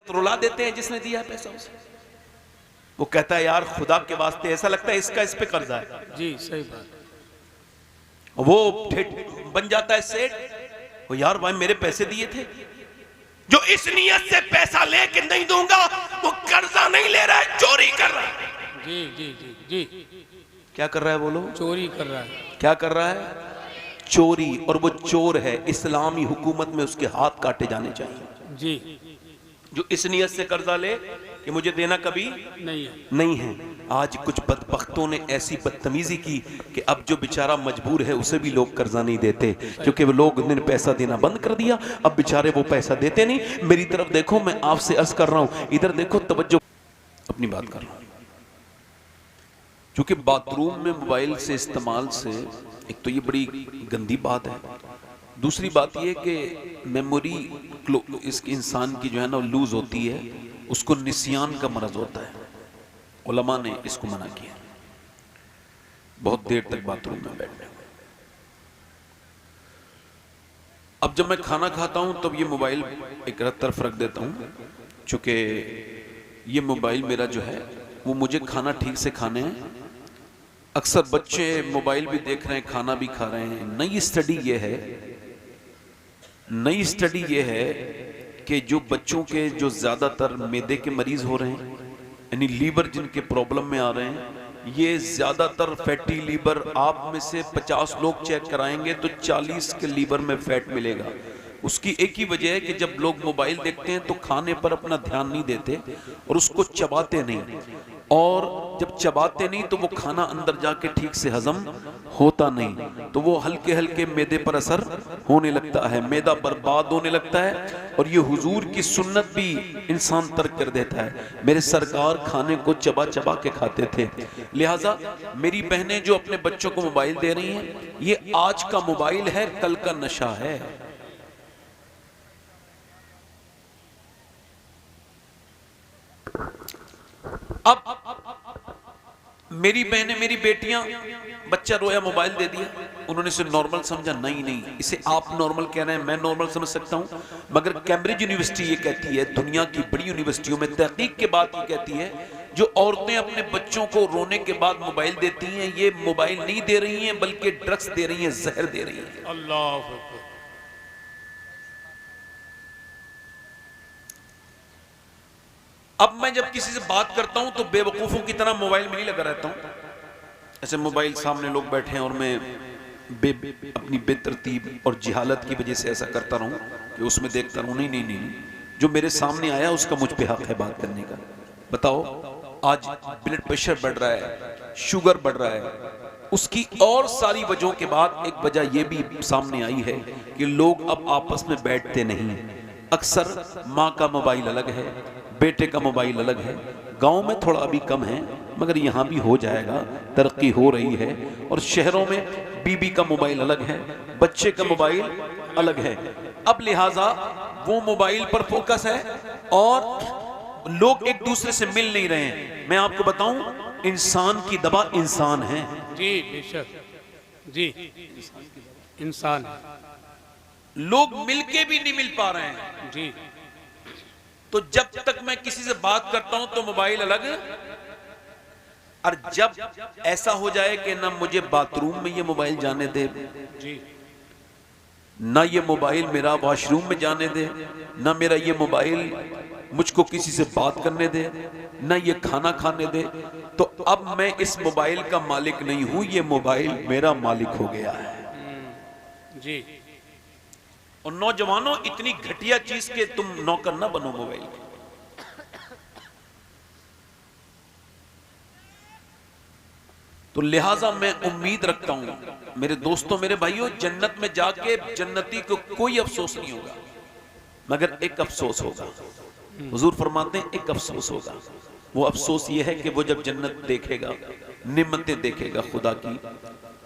रुला देते हैं जिसने दिया है पैसा उसे। वो कहता है यार खुदा के वास्ते, ऐसा लगता है इसका इस पे कर्जा है। जी सही बात। वो बन जाता है सेठ, वो यार भाई मेरे पैसे दिए थे। जो इस नियत से पैसा लेके नहीं दूंगा वो कर्जा नहीं ले रहा है, चोरी कर रहा है। जी जी जी जी। क्या कर रहा है बोलो? चोरी कर रहा है। क्या कर रहा है? चोरी। और वो चोर है, इस्लामी हुकूमत में उसके हाथ काटे जाने चाहिए। जी। जो इस नियत से कर्जा ले कि मुझे देना कभी नहीं है। आज कुछ बदबख्तों ने ऐसी बदतमीजी की कि अब जो बेचारा मजबूर है उसे भी लोग कर्जा नहीं देते, क्योंकि वो लोग ने पैसा देना बंद कर दिया। अब बेचारे वो पैसा देते नहीं। मेरी तरफ देखो, मैं आपसे अर्ज कर रहा हूं, इधर देखो, तवज्जो, अपनी बात कर रहा हूं। क्योंकि बाथरूम में मोबाइल से इस्तेमाल से एक तो ये बड़ी गंदी बात है, दूसरी बात ये कि मेमोरी इस इंसान की जो है ना लूज होती है, उसको निसियान का मरज होता है। उलमा ने इसको मना किया बहुत देर तक बाथरूम में बैठने। अब जब मैं खाना खाता हूं तब ये मोबाइल एक तरफ रख देता हूं, चूंकि ये मोबाइल मेरा जो है वो मुझे खाना ठीक से खाने हैं। अक्सर बच्चे मोबाइल भी देख रहे हैं, खाना भी खा रहे हैं। नई स्टडी ये है कि जो बच्चों के जो ज्यादातर मैदे के मरीज हो रहे हैं, यानी लीवर जिनके प्रॉब्लम में आ रहे हैं, ये ज्यादातर फैटी लीवर। आप में से 50 लोग चेक कराएंगे तो 40 के लीवर में फैट मिलेगा। उसकी एक ही वजह है कि जब लोग मोबाइल देखते हैं तो खाने पर अपना ध्यान नहीं देते और उसको चबाते नहीं, और जब चबाते नहीं तो वो खाना अंदर जाके ठीक से हजम होता नहीं, तो वो हल्के हल्के मैदे पर असर होने लगता है, मैदा बर्बाद होने लगता है। और ये हुजूर की सुन्नत भी इंसान तर्क कर देता है। मेरे सरकार खाने को चबा चबा के खाते थे। लिहाजा मेरी बहनें जो अपने बच्चों को मोबाइल दे रही हैं, ये आज का मोबाइल है, कल का नशा है। अब मेरी बहनें, मेरी बेटियां, बच्चा रोया मोबाइल दे दिया, उन्होंने इसे नॉर्मल समझा। नहीं, इसे आप नॉर्मल कह रहे हैं, मैं नॉर्मल समझ सकता हूं, मगर कैम्ब्रिज यूनिवर्सिटी ये कहती है, दुनिया की बड़ी यूनिवर्सिटियों में तहकीक के बाद ये कहती है, जो औरतें अपने बच्चों को रोने के बाद मोबाइल देती हैं, ये मोबाइल नहीं दे रही हैं बल्कि ड्रग्स दे रही हैं, जहर दे रही हैं। अल्लाह। अब मैं जब किसी से बात करता हूं तो बेवकूफों की तरह मोबाइल में नहीं लगा रहता हूं। ऐसे मोबाइल सामने लोग बैठे हैं और मैं अपनी बेतरतीब और जिहालत की वजह से ऐसा करता रहूं कि उसमें देखता रहूं। नहीं, जो मेरे सामने आया उसका मुझ पे हक है बात करने का। बताओ, आज ब्लड प्रेशर बढ़ रहा है, शुगर बढ़ रहा है, उसकी और सारी वजहों के बाद एक वजह यह भी सामने आई है कि लोग अब आपस में बैठते नहीं। अक्सर माँ का मोबाइल अलग है, बेटे का मोबाइल अलग है। गांव में थोड़ा अभी कम है, मगर यहां भी हो जाएगा, तरक्की हो रही है। और शहरों में बीबी का मोबाइल अलग है, बच्चे का मोबाइल अलग है। अब लिहाजा वो मोबाइल पर फोकस है और लोग एक दूसरे से मिल नहीं रहे हैं। मैं आपको बताऊं, इंसान की दवा इंसान है। जी बेशक, जी इंसान है। लोग मिलके भी नहीं मिल पा रहे हैं। जी। तो जब तक मैं किसी से बात करता हूं तो मोबाइल अलग, और जब ऐसा हो जाए कि ना मुझे बाथरूम में ये मोबाइल जाने दे, जी, ना ये मोबाइल मेरा वॉशरूम में जाने दे, ना मेरा ये मोबाइल मुझको किसी से बात करने दे, ना ये खाना खाने दे, तो अब मैं इस मोबाइल का मालिक नहीं हूं, ये मोबाइल मेरा मालिक हो गया है। जी। और नौजवानों, इतनी घटिया चीज के तुम नौकर ना बनो मोबाइल के। तो लिहाजा मैं उम्मीद रखता हूं मेरे दोस्तों, मेरे भाइयों, जन्नत में जाके जन्नती को कोई अफसोस नहीं होगा, मगर एक अफसोस होगा। हुजूर फरमाते हैं एक अफसोस होगा। वो अफसोस ये है कि वो जब जन्नत देखेगा, निम्मतें देखेगा खुदा की,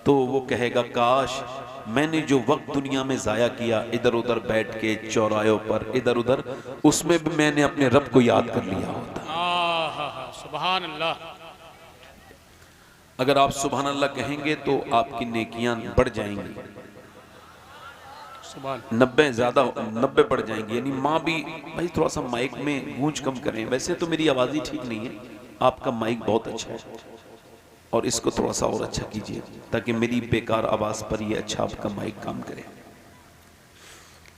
तो वो कहेगा काश मैंने जो वक्त दुनिया में जाया किया इधर उधर बैठ के चौराहों पर इधर उधर, उसमें भी मैंने अपने रब को याद कर लिया होता। सुभान अल्लाह। अगर आप सुभान अल्लाह कहेंगे तो आपकी नेकियां बढ़ जाएंगी। सुभान 90 ज्यादा 90 पड़ जाएंगी, यानी माँ भी भाई थोड़ा सा माइक में गूंज कम करें। वैसे तो मेरी आवाज ही ठीक नहीं है, आपका माइक बहुत अच्छा है और इसको थोड़ा सा और अच्छा कीजिए ताकि मेरी बेकार आवाज पर ये अच्छा आपका माइक काम करे।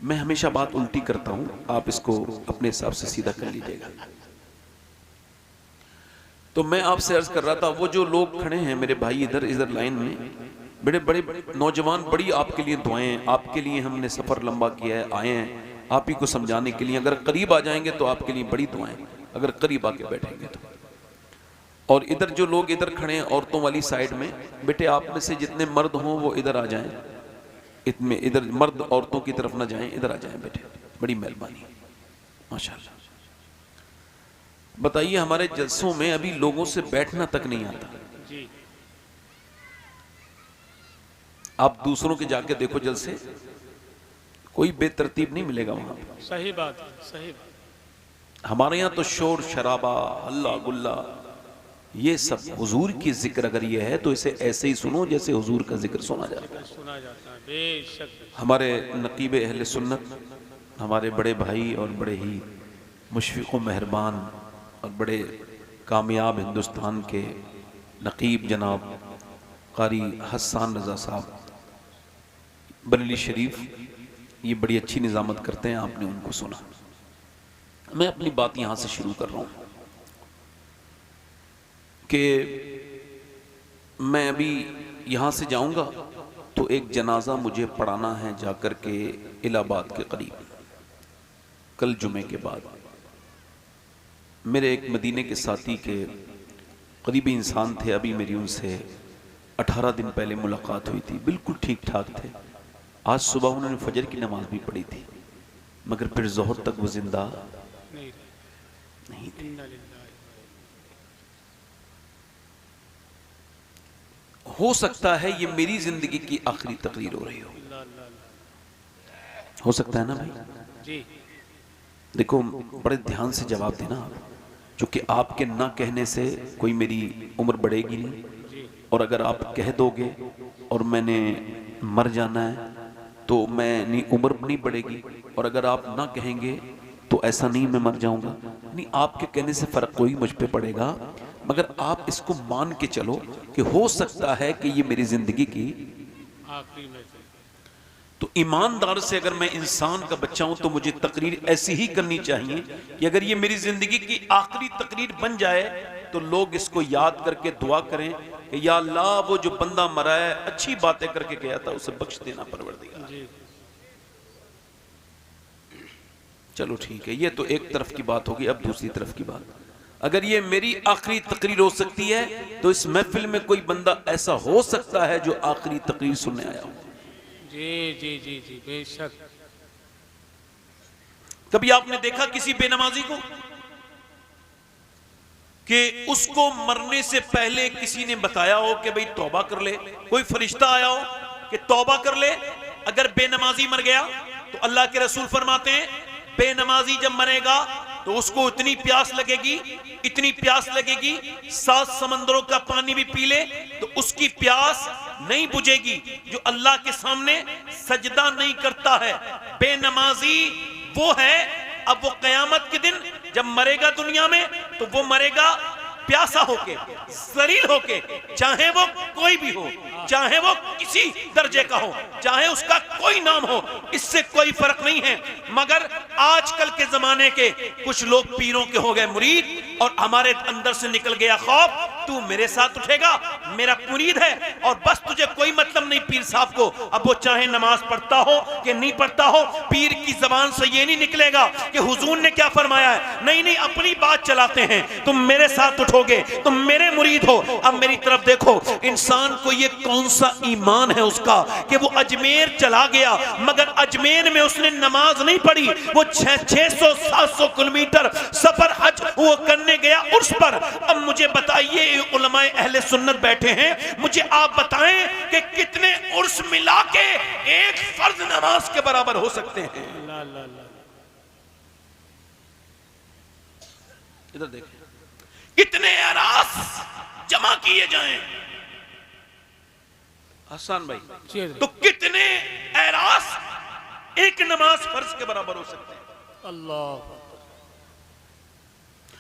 मैं हमेशा बात उल्टी करता हूं, आप इसको अपने हिसाब से सीधा कर लीजिएगा। तो मैं आपसे अर्ज कर रहा था, वो जो लोग खड़े हैं मेरे भाई इधर इधर लाइन में, बड़े बड़े नौजवान, बड़ी आपके लिए दुआएं, आपके लिए हमने सफर लंबा किया है, आए हैं आप ही को समझाने के लिए। अगर करीब आ जाएंगे तो आपके लिए बड़ी दुआएं, अगर करीब आके बैठेंगे तो। और इधर जो लोग इधर खड़े हैं औरतों वाली साइड में, बेटे आप में से जितने मर्द हों वो इधर आ जाएं, इतने इधर मर्द औरतों की तरफ ना जाएं, इधर आ जाएं बेटे, बड़ी मेहरबानी माशाल्लाह। बताइए हमारे जलसों में अभी लोगों से बैठना तक नहीं आता। जी आप दूसरों के जाके देखो जलसे, कोई बेतरतीब नहीं मिलेगा वहां पर। सही बात है, सही बात। हमारे यहाँ तो शोर शराबा हल्ला गुल्ला, ये सब हुजूर की जिक्र अगर ये है तो इसे ऐसे ही सुनो जैसे हुजूर का जिक्र सुना जाता है। सुना जाता है बेशक। हमारे नकीब अहले सुन्नत, हमारे बड़े भाई और बड़े ही मुशफ़िक़ व मेहरबान और बड़े कामयाब हिंदुस्तान के नकीब जनाब कारी हसन रज़ा साहब बरेली शरीफ, ये बड़ी अच्छी निज़ामत करते हैं, आपने उनको सुना। मैं अपनी बात यहाँ से शुरू कर रहा हूँ कि मैं अभी यहाँ से जाऊँगा तो एक जनाजा मुझे पढ़ाना है जाकर के इलाहाबाद के करीब, कल जुमे के बाद। मेरे एक मदीने के साथी के करीबी इंसान थे, अभी मेरी उनसे 18 दिन पहले मुलाकात हुई थी, बिल्कुल ठीक ठाक थे। आज सुबह उन्होंने फजर की नमाज भी पढ़ी थी, मगर फिर जोहर तक वो जिंदा नहीं थे। हो सकता है ये मेरी जिंदगी की आखिरी तकरीर हो रही हो सकता है ना भाई जी। देखो बड़े ध्यान से जवाब देना आप, क्योंकि आपके ना कहने से कोई मेरी उम्र बढ़ेगी नहीं, और अगर आप कह दोगे और मैंने मर जाना है तो मैं नहीं, उम्र नहीं बढ़ेगी, और अगर आप ना कहेंगे तो ऐसा नहीं मैं मर जाऊंगा। नहीं, आपके कहने से फर्क कोई मुझ पे पड़ेगा, मगर आप इसको मान के चलो कि हो सकता है कि ये मेरी जिंदगी की आखिरी में से। तो ईमानदार से अगर मैं इंसान का बच्चा हूं तो मुझे तकरीर ऐसी ही करनी चाहिए कि अगर ये मेरी जिंदगी की आखिरी तकरीर बन जाए तो लोग इसको याद करके दुआ करें कि या अल्लाह वो जो बंदा मरा है अच्छी बातें करके गया था उसे बख्श देना परवरदिगार। जी चलो ठीक है, ये तो एक तरफ की बात होगी। अब दूसरी तरफ की बात, अगर ये मेरी आखिरी तकरीर हो सकती है तो इस महफिल में कोई बंदा ऐसा हो सकता है जो आखिरी तकरीर सुनने आया हो। जी जी जी जी बेशक। कभी आपने देखा किसी बेनमाजी को कि उसको मरने से पहले किसी ने बताया हो कि भाई तौबा कर ले, कोई फरिश्ता आया हो कि तौबा कर ले? अगर बेनमाजी मर गया तो अल्लाह के रसूल फरमाते हैं बेनमाजी जब मरेगा तो उसको इतनी प्यास लगेगी, इतनी प्यास लगेगी 7 समंदरों का पानी भी पी ले तो उसकी प्यास नहीं बुझेगी। जो अल्लाह के सामने सजदा नहीं करता है बेनमाजी वो है। अब वो कयामत के दिन जब मरेगा दुनिया में तो वो मरेगा प्यासा होके, जलील होके, चाहे वो कोई भी हो, चाहे वो किसी दर्जे का हो, चाहे उसका कोई नाम हो, इससे कोई फर्क नहीं है। मगर आजकल के जमाने के कुछ लोग पीरों के हो गए मुरीद और हमारे अंदर से निकल गया खौफ, तू मेरे साथ उठेगा, मेरा मुरीद है और बस तुझे कोई मतलब नहीं पीर साहब को। अब वो चाहे नमाज पढ़ता हो कि नहीं पढ़ता हो, पीर की जबान से ये नहीं निकलेगा कि हुजूर ने क्या फरमाया है। नहीं नहीं, अपनी बात चलाते हैं, तुम मेरे साथ उठोगे, तुम मेरे मुरीद हो। अब मेरी तरफ देखो, इंसान को ये कौन सा ईमान है उसका कि वो अजमेर चला गया मगर अजमेर में उसने नमाज नहीं पढ़ी, वो 600-700 किलोमीटर सफर हज वो करने गया उर्स पर। अब मुझे बताइए, उलमाए अहले सुन्नत बैठे हैं, मुझे आप बताएं कि कितने उर्स मिला के एक फर्ज नमाज के बराबर हो सकते हैं? इधर देखिए, कितने अरास जमा किए जाएं हसन भाई, तो कितने एरास एक नमाज फर्ज के बराबर हो सकती है। अल्लाह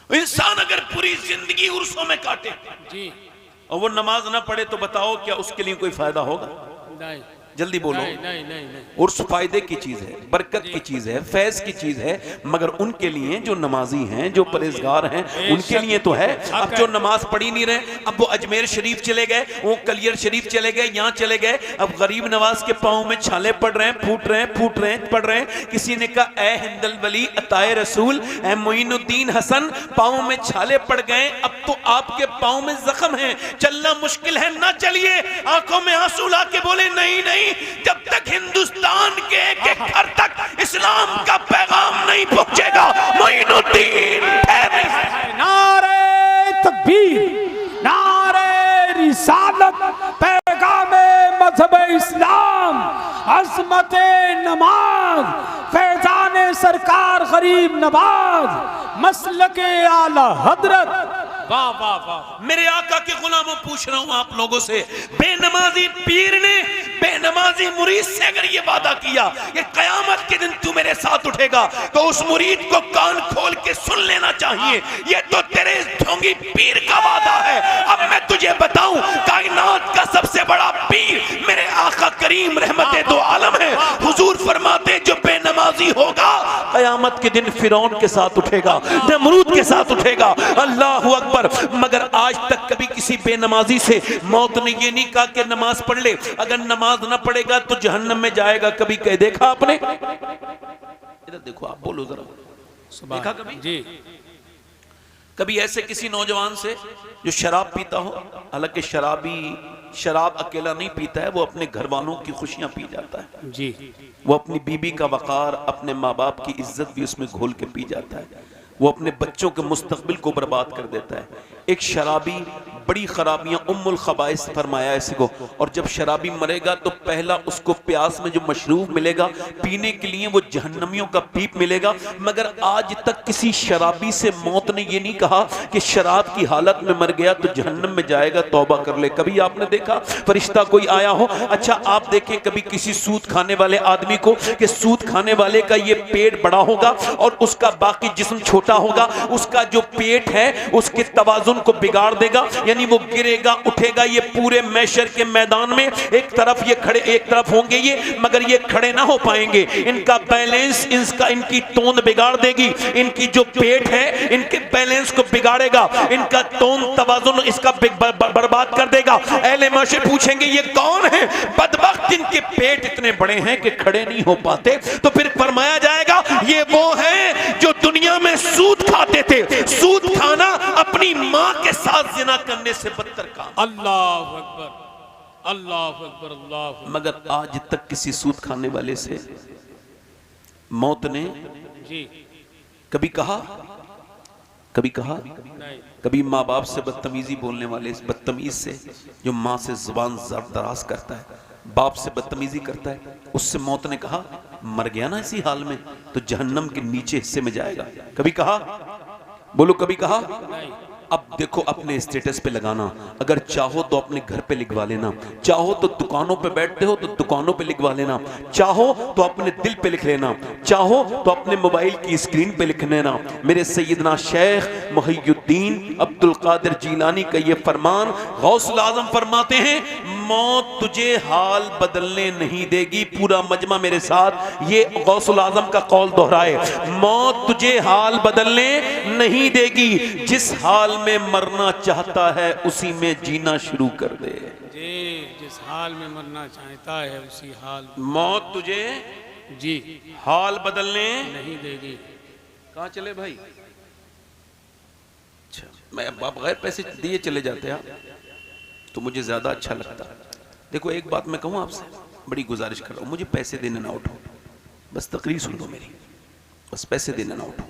इंसान अगर पूरी जिंदगी उर्सों में काटे जी और वो नमाज ना पढ़े तो बताओ क्या उसके लिए कोई फायदा होगा? नहीं जल्दी बोलो। नहीं नहीं नहीं नहीं उर्स फायदे की चीज है, बरकत की चीज है, फैज की चीज है, मगर उनके लिए जो नमाजी हैं, जो परहेजगार हैं, उनके लिए तो है। अब जो नमाज पढ़ी नहीं रहे, अब वो अजमेर शरीफ चले गए, वो कलियर शरीफ चले गए, यहाँ चले गए, अब गरीब नवाज के पाँव में छाले पड़ रहे हैं, फूट रहे हैं, फूट रहे हैं, पड़ रहे हैं। किसी ने कहा ए हिंदल वली अताए रसूल, ए मोइनुद्दीन हसन, पाँव में छाले पड़ गए, अब तो आपके पाँव में जख्म है, चलना मुश्किल है, ना चलिए। आंखों में आंसू ला के बोले नहीं नहीं, जब तक हिंदुस्तान के एक घर तक इस्लाम का पैगाम नहीं पहुंचेगा मोइनुद्दीन नारे तकबीर, नारे रिसालत, पैगामे मजहब इस्लाम, अज़मत नमाज, फैजान सरकार गरीब नवाज, मसलके आला हजरत। वाह वाह वाह। मेरे आका के गुलामों, पूछ रहा हूं आप लोगों से, बेनमाजी पीर ने बेनमाजी मुरीद से अगर ये वादा किया कि कयामत के दिन तू मेरे साथ उठेगा, तो उस मुरीद को कान खोल के सुन लेना चाहिए। ये तो तेरे ढोंगी पीर का वादा है। अब मैं तुझे बताऊं, कायनात का सबसे बड़ा पीर मेरे आका करीम रहमते दो आलम है। हुजूर फरमाते जो बेनमाजी होगा कयामत के दिन फिरौन के साथ उठेगा, नमरूद के साथ उठेगा। अल्लाह अकबर। मगर आज तक कभी किसी बेनमाजी से मौत ने ये नहीं कहा कि नमाज पढ़ ले, अगर नमाज ना पढ़ेगा तो जहन्नम में जाएगा। कभी कह देखा आपने? इधर देखो, आप बोलो जरा, देखा कभी? जी कभी ऐसे किसी नौजवान से जो शराब पीता हो? हालांकि शराबी शराब अकेला नहीं पीता है, वो अपने घर वालों की खुशियां पी जाता है। जी वो अपनी बीबी का वकार, अपने माँ बाप की इज्जत भी उसमें घोल के पी जाता है। वो अपने बच्चों के मुस्तकबिल को बर्बाद कर देता है। एक शराबी बड़ी खराबियां उम्मुल खबाइस फरमाया इसी को। और जब शराबी मरेगा तो पहला उसको प्यास में जो मशरूब मिलेगा पीने के लिए, वो जहन्नमियों का पीप मिलेगा। मगर आज तक किसी शराबी से मौत ने ये नहीं कहा कि शराब की हालत में मर गया तो जहन्नम में जाएगा, तौबा कर ले। कभी आपने देखा फरिश्ता कोई आया हो? अच्छा आप देखें कभी किसी सूद खाने वाले आदमी को, कि सूद खाने वाले का ये पेट बड़ा होगा और उसका बाकी जिस्म छोटा होगा, उसका जो पेट है उसके तवाजुन को बिगाड़ देगा, यानी वो गिरेगा उठेगा। ये पूरे मैशर के मैदान में एक तरफ ये खड़े, एक तरफ होंगे ये, मगर ये खड़े ना हो पाएंगे। इनका बैलेंस, इनकी तोंद बिगाड़ देगी। इनकी जो पेट है इनके बैलेंस को बिगाड़ेगा, इनका तोंद तवाजुन इसका बर्बाद कर देगा। अहले माशे पूछेंगे ये कौन है? बदबख्त जिनके पेट इतने बड़े हैं कि खड़े नहीं हो पाते। तो फिर फरमाया जाएगा ये वो है जो दुनिया में सूद खाते थे। सूद खाना अपनी मां के साथ जिना करने से बदतर काम। अल्लाह अकबर, अल्लाह अकबर, अल्लाह अकबर। मगर आज तक किसी सूद खाने वाले से मौत ने जी कभी कहा? कभी कहा? नहीं कभी माँ बाप से बदतमीजी बोलने वाले इस बदतमीज से, जो माँ से जुबान दराज करता है, बाप से बदतमीजी करता है, उससे मौत ने कहा मर गया ना इसी हाल में तो जहन्नम के नीचे हिस्से में जाएगा? कभी कहा? बोलो कभी कहा? नहीं। अब देखो अपने स्टेटस पे लगाना, अगर चाहो तो अपने घर पे लिखवा लेना, चाहो तो दुकानों पे बैठते हो तो दुकानों पे लिखवा लेना, चाहो तो अपने दिल पे लिख लेना, चाहो तो अपने मोबाइल की स्क्रीन पे लिख लेना। मेरे सैयदना शेख मुहियुद्दीन अब्दुल कादिर जीलानी का ये फरमान, गौसुल आजम फरमाते हैं मौत तुझे हाल बदलने नहीं देगी। पूरा मजमा मेरे साथ ये गौसुल आजम का कौल दोहराए, मौत तुझे हाल बदलने नहीं देगी, जिस हाल में मरना चाहता है उसी में जीना शुरू कर दे। जी जिस हाल में मरना चाहता है उसी हाल मौत तुझे जी हाल बदलने नहीं देगी। कहाँ चले भाई? अच्छा मैं बगैर पैसे दिए चले जाते आप तो मुझे ज्यादा अच्छा लगता। देखो एक बात मैं कहूँ आपसे, बड़ी गुजारिश कर रहा हूँ, मुझे पैसे देने ना उठो, बस तकरीर सुन लो मेरी, बस पैसे देने ना उठो।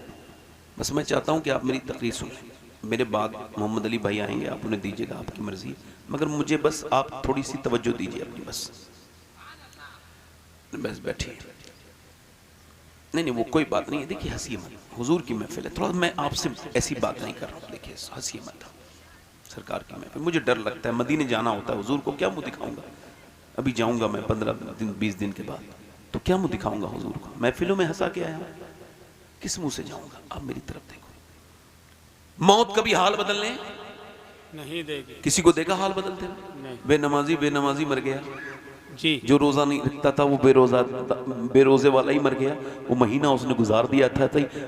बस मैं चाहता हूँ कि आप मेरी तकरीर सुन लें। मेरे बाद मोहम्मद अली भाई आएंगे, आप उन्हें दीजिएगा, आपकी मर्जी, मगर मुझे बस आप थोड़ी सी तवज्जो दीजिए अपनी, बस बैठिए। नहीं वो कोई बात नहीं है। देखिए हंसिए मत, हुजूर की महफिल है, थोड़ा मैं आपसे ऐसी बात नहीं कर रहा हूँ। देखिए हंसिए मत, सरकार की महफिल, मुझे डर लगता है, मदीने जाना होता है, हुजूर को क्या मुंह दिखाऊंगा। अभी जाऊंगा मैं 15 दिन 20 दिन के बाद, तो क्या मुंह दिखाऊंगा हुजूर को? महफिलों में हंसा के आया हूं, किस मुंह से जाऊंगा? आप मेरी तरफ देखो। मौत कभी हाल बदलने नहीं देगी। किसी को देखा हाल बदलते नहीं। बेनमाजी मर गया जी। जो रोजा नहीं रखता था वो बेरोजे वाला ही मर गया। वो महीना उसने गुजार दिया था।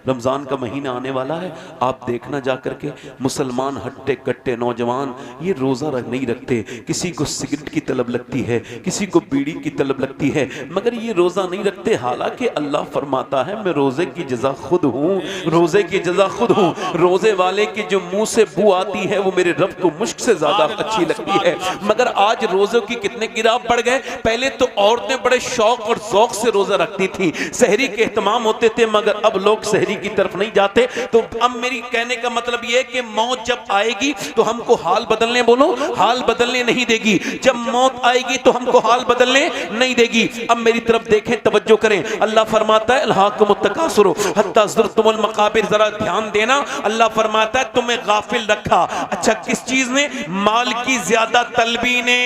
रमजान का महीना आने वाला है, आप देखना जा करके मुसलमान हट्टे कट्टे नौजवान ये रोजा नहीं रखते। किसी को सिगरेट की तलब लगती है, किसी को बीड़ी की तलब लगती है, मगर ये रोजा नहीं रखते। हालांकि अल्लाह फरमाता है मैं रोजे की जजा खुद हूँ, रोजे की जजा खुद हूँ। रोजे वाले की जो मुंह से बू आती है वो मेरे रब को मुश्क से ज्यादा अच्छी लगती है। मगर आज रोजों की कितने गिराव बढ़ गए। पहले तो औरतें बड़े शौक और ज़ौक से रोजा रखती थी, सहरी के एहतमाम होते थे, मगर अब लोग सहरी की तरफ नहीं जाते। तो अब मेरी कहने का मतलब यह है कि मौत जब आएगी तो हमको हाल बदलने, बोलो, हाल बदलने नहीं देगी। जब मौत आएगी तो हमको हाल बदलने नहीं देगी। अब मेरी तरफ देखें, तवज्जो करें। अल्लाह फरमाता है अल्हाकुमुत तकासुर हत्ता ज़ुरतुमुल मकाबिर। जरा ध्यान देना, अल्लाह फरमाता है तुम्हें गाफिल रखा। अच्छा, किस चीज ने? माल की ज्यादा तलबी ने।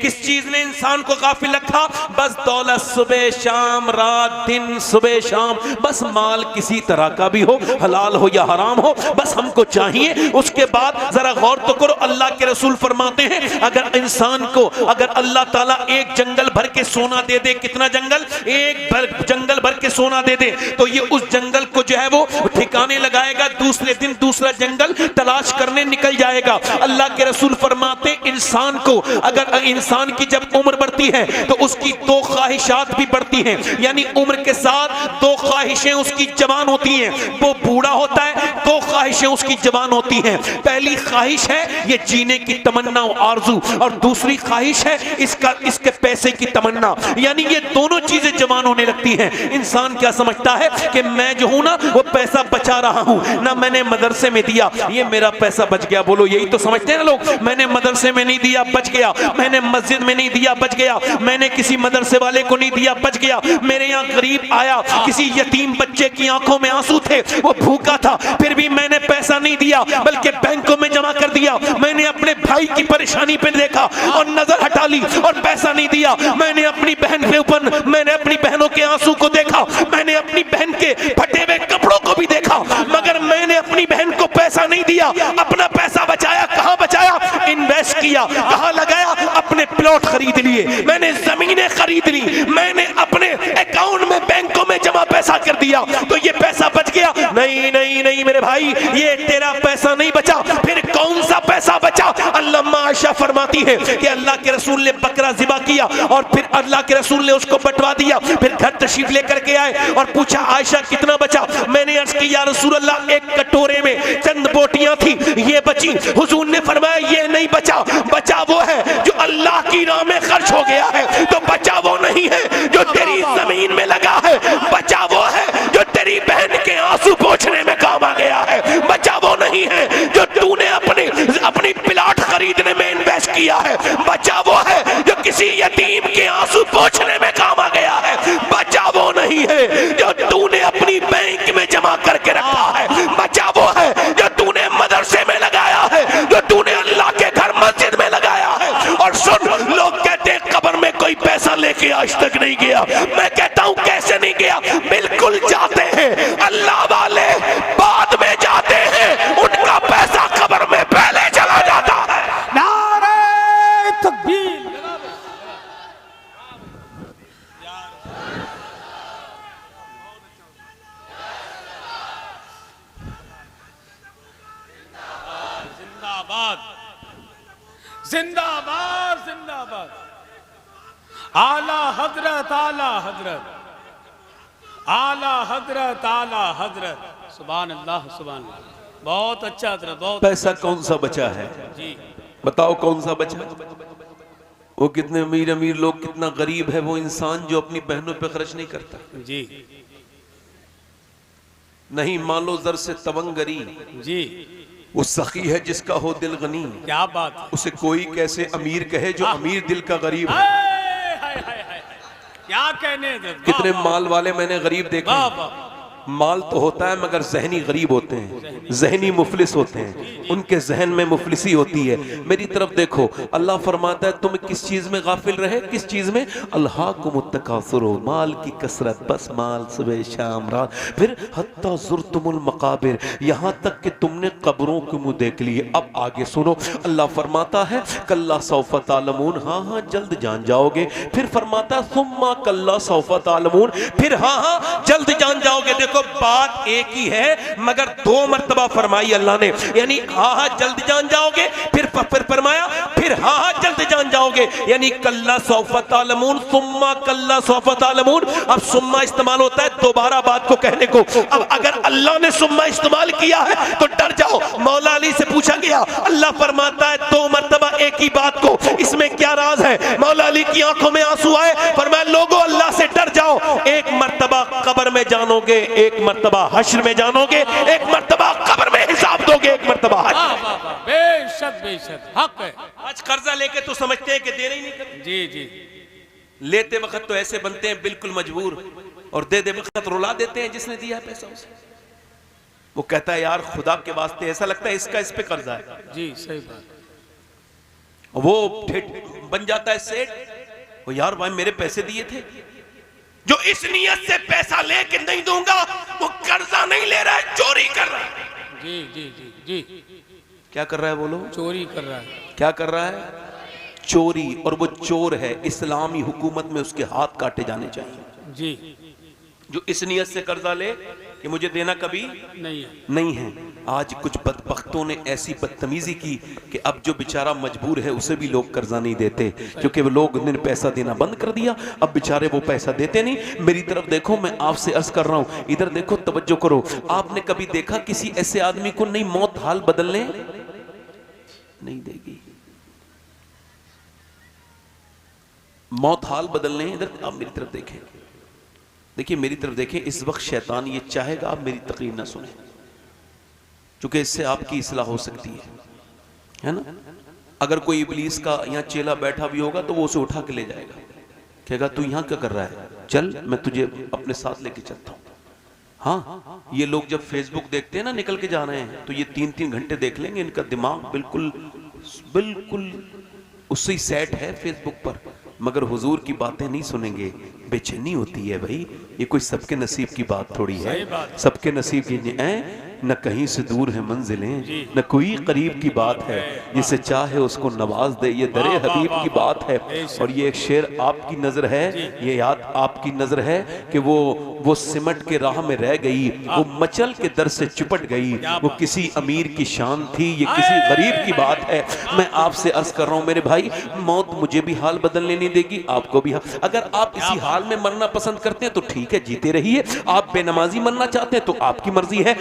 किस चीज ने इंसान को गाफिल रखा? बस दौलत, सुबह शाम, रात दिन, सुबह शाम, बस माल किसी तरह का भी हो, हलाल हो या हराम हो, बस हमको चाहिए। उसके बाद जरा गौर तो करो, अल्लाह के रसूल फरमाते हैं अगर इंसान को अगर अल्लाह ताला एक जंगल भर के सोना दे दे, कितना जंगल? एक जंगल भर के सोना दे दे, तो ये उस जंगल को जो है वो ठिकाने लगाएगा, दूसरे दिन दूसरा जंगल तलाश करने निकल जाएगा। अल्लाह के रसूल फरमाते इंसान को अगर इंसान की जब उम्र बढ़ती है तो उसकी दो ख्वाहिशात भी बढ़ती हैं, यानी उम्र के साथ दो ख्वाहिशें उसकी जवान होती हैं। वो बूढ़ा होता है, दो ख्वाहिशें उसकी जवान होती हैं। पहली ख्वाहिश है ये जीने की तमन्ना आरजू, और दूसरी ख्वाहिश है इसके पैसे की तमन्ना, यानी ये दोनों चीजें जवान होने लगती हैं। इंसान क्या समझता है कि मैं जो हूं ना वो पैसा बचा रहा हूं ना, मैंने मदरसे में दिया ये मेरा पैसा बच गया। बोलो, यही तो समझते हैं ना लोग। मैंने मदरसे में नहीं दिया, बच गया। मैंने मस्जिद में नहीं दिया, बच गया। मैंने किसी मदरसे वाले को नहीं दिया, बच गया। मेरे यहाँ गरीब आया, किसी यतीम बच्चे की आंखों में आंसू थे, वो भूखा था, फिर भी मैंने पैसा नहीं दिया बल्कि बैंकों में जमा कर दिया। मैंने अपने भाई की परेशानी पे देखा और नजर हटा ली और पैसा नहीं दिया। मैंने अपनी बहन के ऊपर, मैंने अपनी बहनों के आंसू को देखा, मैंने अपनी बहन के फटे हुए कपड़ों को भी देखा, मगर मैंने अपनी बहन को पैसा नहीं दिया। अपना पैसा बचाया, कहां बचाया? इन्वेस्ट किया। कहां लगाया? अपने प्लॉट खरीद लिए, मैंने जमीनें खरीद ली, मैंने अपने अकाउंट में बैंकों में जमा पैसा कर दिया, तो ये पैसा बच गया? नहीं नहीं नहीं मेरे भाई, ये तेरा पैसा नहीं बचा। फिर कौन सा पैसा बचा? अल्लाह आयशा फरमाती है कि अल्लाह के रसूल ने बकरा ज़िबा किया और फिर अल्लाह के रसूल ने उसको बंटवा दिया। फिर घर तशरीफ लेकर के आए और पूछा आयशा कितना बचा? मैंने अर्ज की या रसूल अल्लाह एक कटोरे में चंद बोटियां थी, ये बची। हुजूर ने फरमाया ये नहीं बचा, बचा वो है जो अल्लाह की राह में खर्च हो गया है। तो बचा वो नहीं है जो तेरी जमीन में लगा है, बचा वो है जो तेरी बहन के आंसू पोंछने में काम आ गया है। बचा वो नहीं है जो तूने अपनी प्लॉट खरीदने में इन्वेस्ट किया है। बचा वो है जो किसी यतीम के आंसू पोंछने में काम आ गया है। बचा वो नहीं है जो तूने अपनी बैंक में जमा करके रखा है। बचा वो है जो तूने मदरसे में लगाया है, जो तूने अल्लाह के घर मस्जिद में लगाया है। और सुन, लोग कहते हैं कब्र में कोई पैसा लेके आज तक नहीं गया। मैं कहता हूं कैसे नहीं गया? बिल्कुल जाते हैं। अल्लाह वाले बाद में जाते हैं, उनका पैसा कब्र में पहले चला जाता है। नारे तकबीर। जिंदाबाद जिंदाबाद जिंदाबाद। आला हजरत, आला हजरत, आला हजरत, आला हजरत। सुभान अल्लाह, सुभान अल्लाह। बहुत अच्छा हजरत, बहुत पैसा कौन सा बचा है? जी। बताओ कौन सा बचा? वो कितने अमीर अमीर लोग, कितना गरीब है वो इंसान जो अपनी बहनों पे खर्च नहीं करता। जी नहीं मालो जर से तवंगरी, जी। वो सखी है जिसका हो दिल गनी। क्या बात है। उसे कोई कैसे अमीर कहे जो अमीर दिल का गरीब है। हाय, हाय, हाय, हाय। क्या कहने दे। कितने माल वाले मैंने गरीब देखे। माल तो होता है मगर जहनी गरीब होते हैं, जहनी मुफलिस होते हैं, उनके जहन में मुफलिसी होती है। मेरी तरफ देखो, अल्लाह फरमाता है तुम किस चीज में गाफिल रहे, किस चीज में? अल्हाकुमुत्तकासुर, माल की कसरत, बस माल सुबह शाम रात, फिर हत्ता ज़ुरतुमुल मकाबिर, यहाँ तक कि तुमने कब्रों के मुंह देख लिए। अब आगे सुनो, अल्लाह फरमाता है कल्ला सौफ तालमून, हाँ हाँ जल्द जान जाओगे। फिर फरमाता है सुम्मा कल्ला सौफ तालमून, फिर हाँ हाँ जल्द जान जाओगे। देखो बात एक ही है मगर दो मर्तबा फरमाई अल्लाह ने, यानी हाँ हाँ जल्द जान जाओगे, फिर फरमाया फिर हाँ हाँ जल्द जान जाओगे, यानी कल्ला सौफ तालमून, सुम्मा कल्ला सौफ तालमून। अब सुम्मा इस्तेमाल होता है दोबारा बात को कहने को। अब अगर अल्लाह ने सुम्मा इस्तेमाल किया है तो डर जाओ। मौला अली से पूछा गया, अल्लाह फरमाता है दो मर्तबा एक ही बात को, इसमें क्या राज है? मौला अली की आंखों में आंसू आए, फरमाया लोगों अल्लाह से डर जाओ। एक मर्तबा कब्र में जानोगे, एक मर्तबा हश्र में जानोगे, एक मर्तबा कब्र में हिसाब दोगे, एक मर्तबा बेशक बेशक हक है। आज कर्जा लेके तो समझते हैं कि देना ही नहीं करते, जी जी, लेते वक्त तो ऐसे बनते हैं बिल्कुल मजबूर, और दे वक्त रुला देते हैं जिसने दिया है पैसा उसे। वो कहता है यार खुदा के वास्ते, ऐसा लगता है इसका इस पे कर्जा है। जी सही बात। वो बन जाता है सेठ, वो यार भाई मेरे पैसे दिए थे। जो इस नियत से पैसा लेके नहीं दूंगा वो कर्जा नहीं ले रहा है, चोरी कर रहा है। जी जी जी जी, क्या कर रहा है बोलो? चोरी कर रहा है। क्या कर रहा है? चोरी। और वो चोर है, इस्लामी हुकूमत में उसके हाथ काटे जाने चाहिए। जी, जो इस नियत से कर्जा ले कि मुझे देना कभी नहीं है, नहीं है। आज कुछ बदबख्तों ने ऐसी बदतमीजी की कि अब जो बेचारा मजबूर है उसे भी लोग कर्जा नहीं देते, क्योंकि वो लोग ने पैसा देना बंद कर दिया। अब बेचारे वो पैसा देते नहीं। मेरी तरफ देखो, मैं आपसे अर्ज कर रहा हूं, इधर देखो, तवज्जो करो। आपने कभी देखा किसी ऐसे आदमी को नहीं मौत हाल बदलने नहीं देगी? मौत हाल बदलने, इधर आप मेरी तरफ देखें, देखिए मेरी तरफ देखें। इस वक्त शैतान ये चाहेगा आप मेरी तकरीर ना सुने, क्योंकि इससे आपकी इस्लाह हो सकती है ना। अगर कोई इब्लीस का यहाँ चेला बैठा भी होगा तो वो उसे उठा के ले जाएगा, कहेगा तू यहाँ क्या कर रहा है, चल मैं तुझे अपने साथ लेके चलता हूँ। हाँ, ये लोग जब फेसबुक देखते हैं ना, निकल के जा रहे हैं, तो ये 3-3 घंटे देख लेंगे। इनका दिमाग बिल्कुल बिल्कुल उससे ही सेट है फेसबुक पर, मगर हुजूर की बातें नहीं सुनेंगे। बेचैनी होती है भाई, ये कोई सबके नसीब की बात थोड़ी है। सबके नसीब की न कहीं से दूर है मंजिलें, न कोई करीब की बात है, जिसे चाहे उसको नवाज दे, ये दरे हबीब की बात है। और ये एक शेर आपकी नजर है, ये याद आपकी नजर है कि वो सिमट के राह में रह गई, वो मचल के दर से चिपट गई। वो किसी अमीर की शान थी, ये किसी गरीब की बात है। मैं आपसे अर्ज कर रहा हूं मेरे भाई, मौत मुझे भी हाल बदलने नहीं देगी, आपको भी। अगर आप इसी हाल में मरना पसंद करते हैं तो ठीक है, जीते रहिए। आप बेनमाजी मरना चाहते हैं तो आपकी मर्जी है।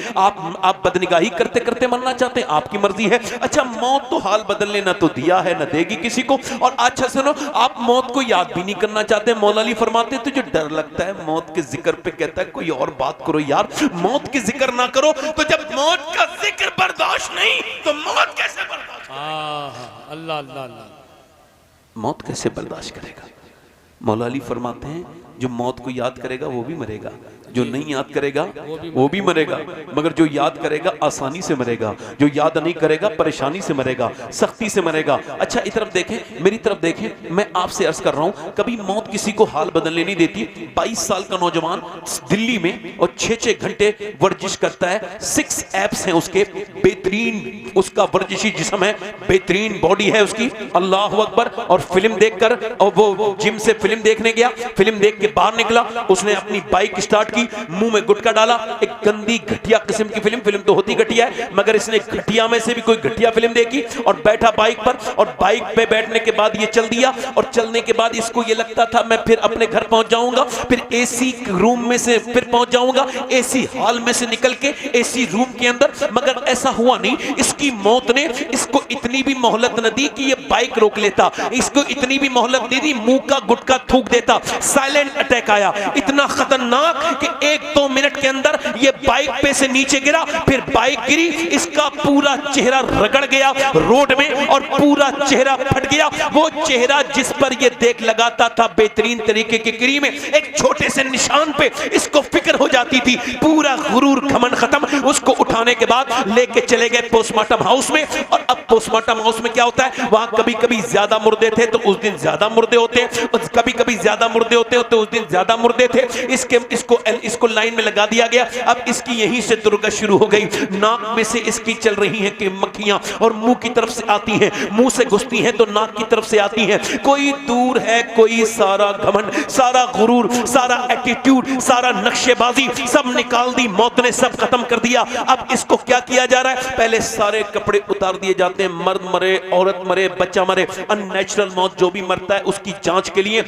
आप बदनिगाही करते करते मरना चाहते हैं, आपकी मर्जी है। अच्छा, मौत तो हाल बदलने ना तो दिया है ना देगी किसी को। और अच्छा सुनो, आप मौत को याद भी नहीं करना चाहते। मौला अली फरमाते हैं तुझे डर लगता है मौत के जिक्र पे, कहता है कोई और बात करो यार, मौत की जिक्र ना करो। तो जब मौत का जिक्र बर्दाश्त नहीं तो मौत कैसे बर्दाश्त? अल्लाह अल्लाह अल्लाह, मौत कैसे बर्दाश्त करेगा? मौला अली फरमाते हैं जो मौत को याद करेगा वो भी मरेगा, जो नहीं याद करेगा वो भी मरेगा, मगर जो याद करेगा आसानी से मरेगा, जो याद नहीं करेगा परेशानी से मरेगा, सख्ती से मरेगा। अच्छा, इस तरफ देखें, मेरी तरफ देखें, मैं आपसे अर्ज कर रहा हूं, कभी मौत किसी को हाल बदलने नहीं देती। 22 साल का नौजवान दिल्ली में और 6-6 घंटे वर्जिश करता है। 6 एप्स हैं उसके, बेहतरीन उसका वर्जिशी जिस्म है, बेहतरीन बॉडी है उसकी, अल्लाह अकबर। और फिल्म देखकर, और वो जिम से फिल्म देखने गया, फिल्म देख के बाहर निकला, उसने अपनी बाइक स्टार्ट की, मुंह में गुटखा डाला। एक गंदी घटिया किस्म की फिल्म तो होती घटिया है, मगर इसने घटिया में से भी कोई घटिया फिल्म देखी और बैठा बाइक पर। और बाइक पे बैठने के बाद ये चल दिया, और चलने के बाद इसको ये लगता था मैं फिर अपने घर पहुंच जाऊंगा, फिर एसी रूम में से फिर पहुंच जाऊंगा, एसी हॉल में से निकल के एसी रूम के अंदर। मगर ऐसा हुआ नहीं। इसकी मौत ने इसको इतनी भी मोहलत न दी कि ये बाइक रोक लेता, इसको इतनी भी मोहलत नहीं दी, मुंह का गुटखा थूक देता, साइलेंट अटैक आया, इतना खतरनाक कि 1-2 मिनट के अंदर ये बाइक पे से नीचे गिरा, फिर बाइक गिरी, इसका पूरा चेहरा रगड़ गया रोड में और पूरा चेहरा फट गया। वो चेहरा जिस पर ये देख लगाता था बेहतरीन तरीके के क्रीम में, एक छोटे से निशान पे इसको फिक्र हो जाती थी, पूरा गुरूर घमंड खत्म। उसको उठाने के बाद लेके चले गए पोस्टमार्टम हाउस में। और अब पोस्टमार्टम हाउस में क्या होता है, वहां कभी कभी ज्यादा मुर्दे थे तो उस दिन ज्यादा मुर्दे होते, कभी कभी ज्यादा मुर्दे होते तो उस दिन ज्यादा मुर्दे थे। इसको लाइन में लगा दिया गया। अब इसकी यहीं से दुर्गत शुरू हो गई, नाक में से इसकी चल रही हैं कि मक्खियां और मुंह की तरफ से आती हैं, मुंह से घुसती हैं तो नाक की तरफ से आती हैं। कोई दूर है, कोई सारा घमंड, सारा गुरूर, सारा एटीट्यूड, सारा नक्शेबाजी सब निकाल दी, मौत ने सब खत्म कर दिया। अब इसको क्या किया जा रहा है, पहले सारे कपड़े उतार दिए जाते हैं, मर्द मरे, औरत मरे, बच्चा मरे, अननेचुरल मौत जो भी मरता है उसकी जांच के लिए,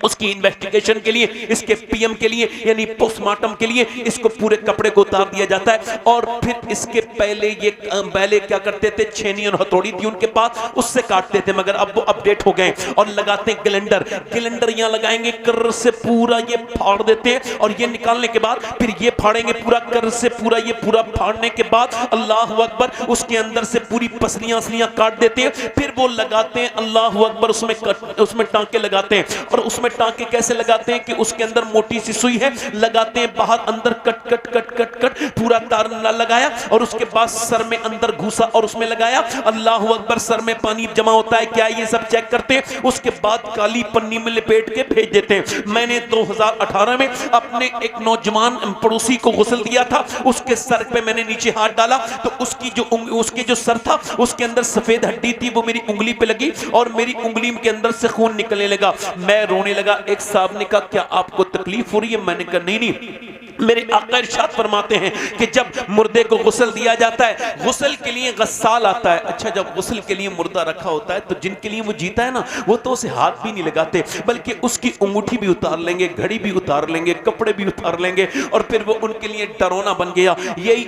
उसकी इन्वेस्टिगेशन के लिए, इसके पीएम के लिए यानी पोस्टमार्टम के लिए इसको पूरे कपड़े को उतार दिया जाता है। और फिर इसके पहले क्या करते थे, छेनी और हथौड़ी थी उनके पास, उससे काटते थे, मगर अब वो अपडेट हो गए और लगाते हैं ग्लेंडर यहां लगाएंगे, कर्र से पूरा ये फाड़ देते हैं और ये निकालने के बाद फिर ये फाड़ेंगे पूरा कर्र से, पूरा ये पूरा फाड़ने के बाद अल्लाह अकबर, उसके अंदर से पूरी पसलियां काट देते हैं, फिर वो लगाते हैं अल्लाह अकबर, उसमें टांके लगाते हैं। और उसमें टांके कैसे लगाते हैं कि उसके अंदर मोटी सी सुई है, लगाते हैं बाहर अंदर कट पूरा तार लगाया और उसके बाद सर में अंदर घुसा और उसमें लगाया, अल्लाह अकबर, सर में पानी जमा होता है क्या ये सब चेक करते हैं, उसके बाद काली पन्नी में लपेट के भेज देते हैं। मैंने 2018 में अपने एक नौजवान पड़ोसी को गुस्ल दिया था, उसके सर पे मैंने नीचे हाथ डाला तो उसके जो सर था उसके अंदर सफेद हड्डी थी, वो मेरी उंगली पे लगी और मेरी उंगली के अंदर से खून निकलने लगा। मैं रोने लगा। एक साहब ने कहा क्या आपको तकलीफ हो रही है? मैंने कहा नहीं, मेरे आका इरशाद फरमाते हैं कि जब मुर्दे को गुस्ल दिया जाता है, गुस्ल के लिए गस्साल आता है। अच्छा, जब गुस्ल के लिए मुर्दा रखा होता है तो जिनके लिए वो जीता है ना, वो तो उसे हाथ भी नहीं लगाते, बल्कि उसकी अंगूठी भी उतार लेंगे, घड़ी भी उतार लेंगे, कपड़े भी उतार लेंगे और फिर वो उनके लिए डरौना बन गया। यही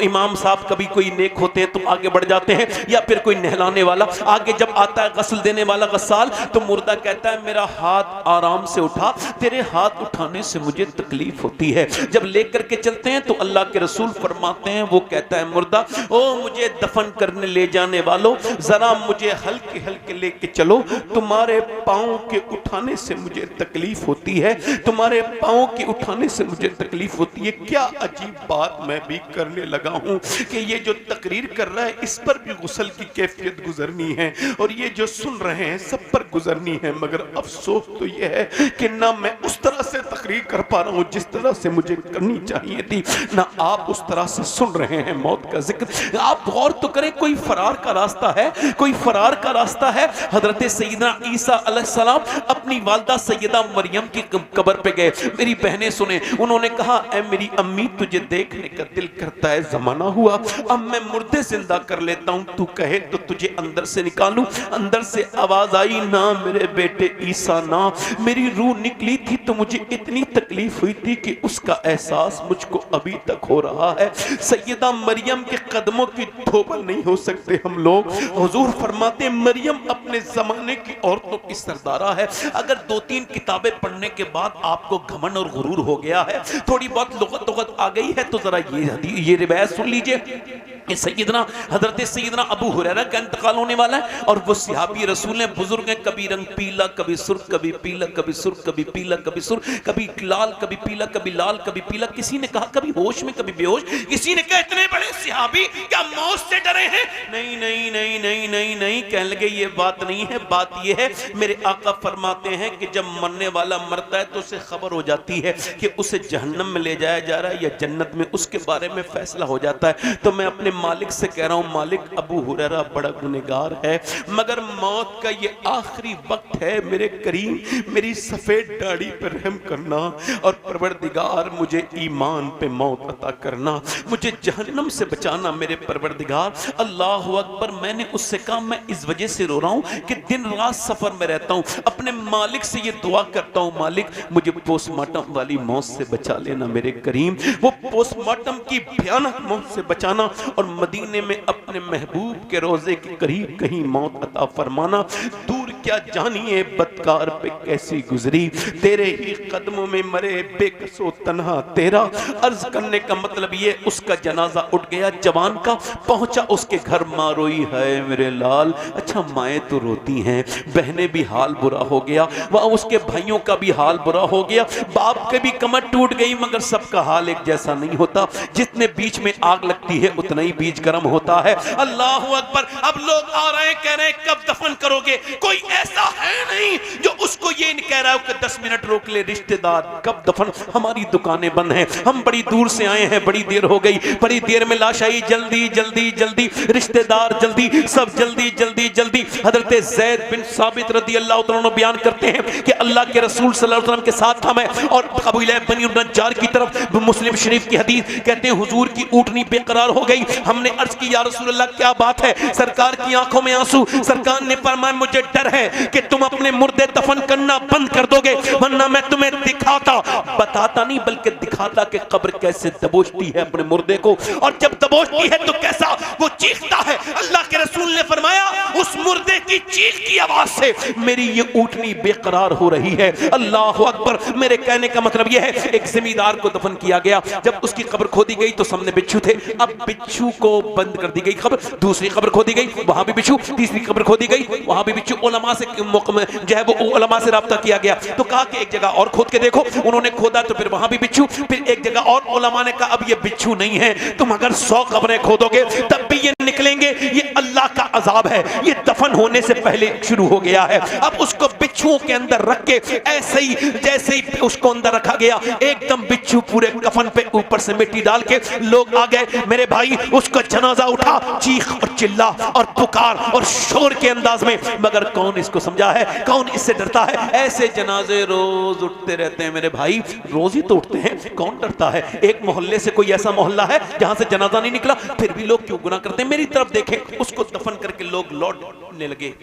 इमाम साहब कभी कोई नेक होते हैं तो आगे बढ़ जाते हैं, या फिर कोई नहलाने वाला आगे जब आता है, गस्ल देने वाला गस्साल, तो मुर्दा कहता है मेरा हाथ आराम से उठा, तेरे हाथ उठाने से मुझे तकलीफ होती है। जब लेकर के चलते हैं तो अल्लाह के रसूल फरमाते हैं, वो कहता है मुर्दा, ओ मुझे दफन करने ले जाने वालों, जरा मुझे हल्के हल्के लेके चलो, तुम्हारे पाँव के उठाने से मुझे तकलीफ होती है, तुम्हारे पाँव के उठाने से मुझे तकलीफ होती है। क्या अजीब बात मैं भी करने लगा हूँ कि ये जो तकरीर कर रहा है इस पर भी गुस्ल की कैफियत गुजरनी है और ये जो सुन रहे हैं सब पर गुजरनी है, मगर अफसोस तो ये है कि ना मैं उस तरह से तकरीर कर पा रहा हूँ जिस तरह से मुझे करनी चाहिए थी, ना आप उस तरह से सुन रहे हैं मौत का जिक्र। आप गौर तो करें, कोई फरार का रास्ता है, कोई फरार का रास्ता है। हजरत सैयदना ईसा अलैहिस्सलाम अपनी वालदा सैयदा मरियम की कब्र पे गए। मेरी बहनें सुने, उन्होंने कहा ऐ मेरी अम्मी, तुझे देखने का दिल करता है, जमाना हुआ अब मैं मुर्दे जिंदा कर लेता हूँ, तू कहे तो तुझे अंदर से निकालूं। अंदर से आवाज आई, ना मेरे बेटे ईसा ना, मेरी रूह निकली थी तो मुझे इतनी तकलीफ हुई थी कि उसका एहसास मुझको अभी तक हो रहा है। सैयदा मरियम के कदमों की धोबल नहीं हो सकते हम लोग। हुजूर फरमाते मरियम अपने जमाने की औरतों की सरदारा है। अगर 2-3 किताबें पढ़ने के बाद आपको घमंड और गुरूर हो गया है, थोड़ी बहुत लुगत आ गई है, तो जरा ये रिवायत सुन लीजिए। हजरत सैयदना अबू हुरैरा का इंतकाल होने वाला है और वो सहाबी रसूल हैं, बुजुर्ग हैं, कभी रंग पीला, कभी सुर्ख, कभी पीला, कभी सुर्ख, कभी पीला, कभी सुर्ख, कभी लाल, कभी पीला, कभी लाल, कभी पीला। किसी ने कहा कभी होश में, कभी बेहोश। किसी ने कहा इतने बड़े सहाबी क्या मौत से डरे हैं? नहीं नहीं नहीं नहीं नहीं नहीं, कहने लगे ये बात नहीं है, बात ये है मेरे आका फरमाते हैं कि जब मरने वाला मरता है तो उसे खबर हो जाती है कि उसे जहन्नम में ले जाया जा रहा है या जन्नत में, उसके बारे में फैसला हो जाता है। तो मैं अपने मालिक से कह रहा हूं, मालिक अबू हुरैरा बड़ा गुनहगार है, मगर मौत का ये आखिरी वक्त है, मेरे करीम मेरी सफेद दाढ़ी पर रहम करना और परवरदिगार मुझे ईमान पे मौत अता करना, मुझे जहन्नम से बचाना मेरे परवरदिगार। अल्लाह अकबर। मैंने उससे कहा मैं इस वजह से रो रहा हूं कि दिन रात सफर में रहता हूं, अपने मालिक से ये दुआ करता हूं, मालिक मुझे पोस्टमार्टम वाली मौत से बचा लेना मेरे करीम, वो पोस्टमार्टम की भयानक मौत से बचाना और मदीने में अपने महबूब के रोजे के करीब कहीं मौत अता फरमाना। दूर क्या जानिए बदकार पे कैसी गुजरी, तेरे ही कदमों में मरे बेकसो तन्हा तेरा। अर्ज करने का मतलब ये, उसका जनाजा उठ गया जवान का, पहुंचा उसके घर, माँ रोई है मेरे लाल। अच्छा माएँ तो रोती हैं, बहनें भी हाल बुरा हो गया, वह उसके भाइयों का भी हाल बुरा हो गया, बाप के भी कमर टूट गई, मगर सबका हाल एक जैसा नहीं होता। जितने बीच में आग लगती है उतना ही बीज गर्म होता है। अल्लाह अकबर। अब लोग आ रहे हैं, कह रहे हैं कब दफन करोगे? कोई ऐसा है नहीं जो उसको ये नहीं कह रहा है कि 10 मिनट रोक ले रिश्तेदार, कब दफन? हमारी दुकानें बंद हैं, हम बड़ी दूर से आए हैं, बड़ी देर हो गई, बड़ी देर में लाश आई, जल्दी जल्दी जल्दी, रिश्तेदार जल्दी, सब जल्दी जल्दी जल्दी। हजरत ज़ैद बिन साबित रदी अल्लाह तआला अन्हु बयान करते हैं कि अल्लाह के रसूल सल्लल्लाहु अलैहि वसल्लम के साथ था मैं, और कबीला बनी नज्जार की तरफ, मुस्लिम शरीफ की हदीस कहते हैं हुजूर की ऊँटनी बेकरार हो गई। हमने अर्ज की या रसूल अल्लाह क्या बात है? सरकार की आंखों में आंसू। सरकार ने फरमाया मुझे डर है कि तुम अपने मुर्दे दफन करना बंद कर दोगे, वरना मैं तुम्हें दिखाता, बताता नहीं बल्कि दिखाता कि कब्र कैसे दबोचती है अपने मुर्दे को, और जब दबोचती है तो कैसा वो चीखता है। अल्लाह के रसूल ने फरमाया उस मुर्दे की चीख की आवाज से मेरी ये ऊँटनी बेकरार हो रही है। अल्लाह अकबर। मेरे कहने का मतलब यह है, एक जिम्मेदार को दफन किया गया, जब उसकी कब्र खोदी गई तो सामने बिच्छू थे, अब बिच्छू को बंद कर दी गई कब्र, दूसरी कब्र खोदी गई, वहां भी बिच्छू, तीसरी कब्र खोदी गई, वहां भी बिच्छू। उलमा से जो है वो उलमा से राब्ता किया गया, तो कहा कि एक जगह और खोद के देखो, उन्होंने खोदा तो फिर वहां भी बिच्छू, फिर एक जगह और उलमा ने कहा अब ये बिच्छू नहीं है, तुम अगर 100 कब्रें खोदोगे तब भी ये निकलेंगे, ये अल्लाह का अजाब है, ये दफन होने से पहले शुरू हो गया है। अब उसको बिच्छुओं के अंदर रख के ऐसे ही जैसे ही उसको अंदर रखा गया, एकदम बिच्छू पूरे कफन पे ऊपर से मिट्टी डाल के लोग आ गए। मेरे भाई उसका जनाजा उठा, चीख और चिल्ला और पुकार और शोर के अंदाज में, मगर कौन इसको समझा है, कौन इससे डरता है? ऐसे जनाजे रोज उठते रहते हैं मेरे भाई, रोज ही तो उठते हैं, कौन डरता है? एक मोहल्ले से कोई ऐसा मोहल्ला है जहां से जनाजा नहीं निकला, फिर भी लोग क्यों गुनाह करते हैं? मेरी तरफ देखें, उसको दफन करके लोग लौटने लगे।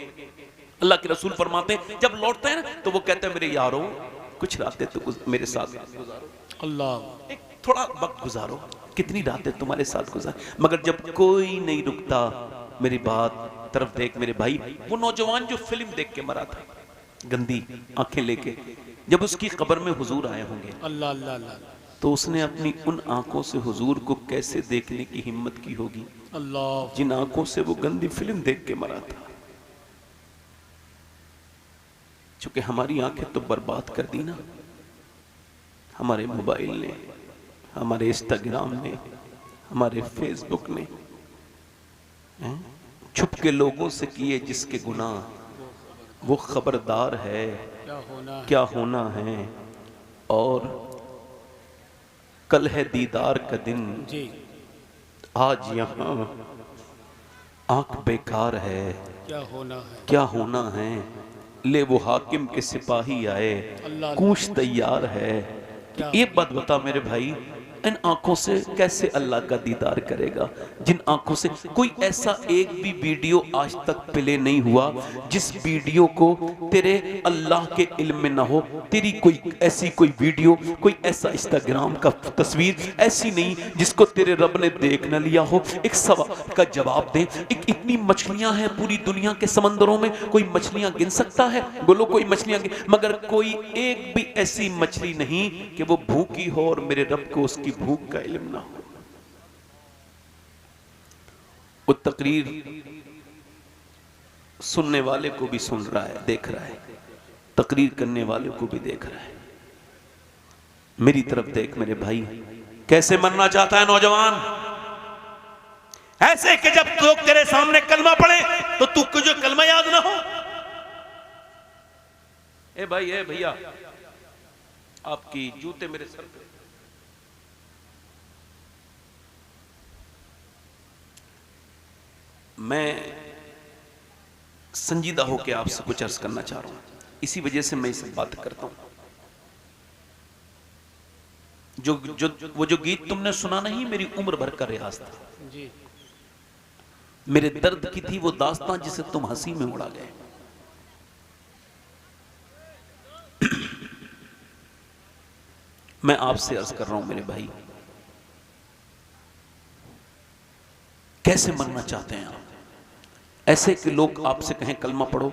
अल्लाह के रसूल फरमाते हैं जब लौटते हैं ना तो वो कहते हैं मेरे यारों कुछ रातें तो मेरे साथ गुजारो, अल्लाह एक थोड़ा वक्त गुजारो, कितनी रातें तुम्हारे साथ गुजार। मगर जब कोई नहीं रुकता, मेरी बात तरफ देख मेरे भाई, वो नौजवान जो फिल्म देख के मरा था गंदी आंखें लेके, जब उसकी कब्र में हुजूर आए होंगे, अल्लाह अल्लाह अल्लाह, तो उसने अपनी उन आंखों से हुजूर को कैसे देखने की हिम्मत की होगी, अल्लाह जिन आंखों से वो गंदी फिल्म देख के मरा था। चूंकि हमारी आंखें तो बर्बाद कर दी ना, हमारे मोबाइल ने, हमारे इंस्टाग्राम ने, हमारे फेसबुक ने, छुप के लोगों से किए जिसके गुनाह वो खबरदार है क्या होना है। और कल है दीदार का दिन जी, आज यहाँ आंख बेकार है, क्या होना है। ले वो हाकिम के सिपाही आए, कूच तैयार है। एक बात बता मेरे भाई, इन आंखों से कैसे अल्लाह का दीदार करेगा? जिन आंखों से कोई ऐसा एक भी वीडियो आज तक प्ले नहीं हुआ जिस वीडियो को तेरे अल्लाह के इल्म में ना हो। तेरी कोई ऐसी कोई वीडियो, कोई ऐसा इंस्टाग्राम का तस्वीर ऐसी नहीं जिसको तेरे रब ने देख न लिया हो। एक सवाल का जवाब दे, एक इतनी मछलियां हैं पूरी दुनिया के समंदरों में, कोई मछलियां गिन सकता है? बोलो कोई मछलियां गिन, मगर कोई एक भी ऐसी मछली नहीं कि वो भूखी हो और मेरे रब को उसकी भूख का इल्म ना हो। वो तकरीर सुनने वाले को भी सुन रहा है, देख रहा है, तकरीर करने वाले को भी देख रहा है। मेरी तरफ देख मेरे भाई, कैसे मरना चाहता है नौजवान? ऐसे कि जब लोग तेरे सामने कलमा पढ़े तो तू को जो कलमा याद ना हो। ए भाई, ए भैया, आपकी जूते मेरे सर पे। मैं संजीदा होकर आपसे कुछ अर्ज करना चाह रहा हूं, इसी वजह से मैं इसे बात करता हूं। वो जो गीत तुमने सुना नहीं, मेरी उम्र भर का रियाज था जी, मेरे दर्द की थी वो दास्तां जिसे तुम हंसी में उड़ा गए। मैं आपसे अर्ज कर रहा हूं मेरे भाई, कैसे मरना चाहते हैं आप? ऐसे कि लोग आपसे कहें कलमा पढ़ो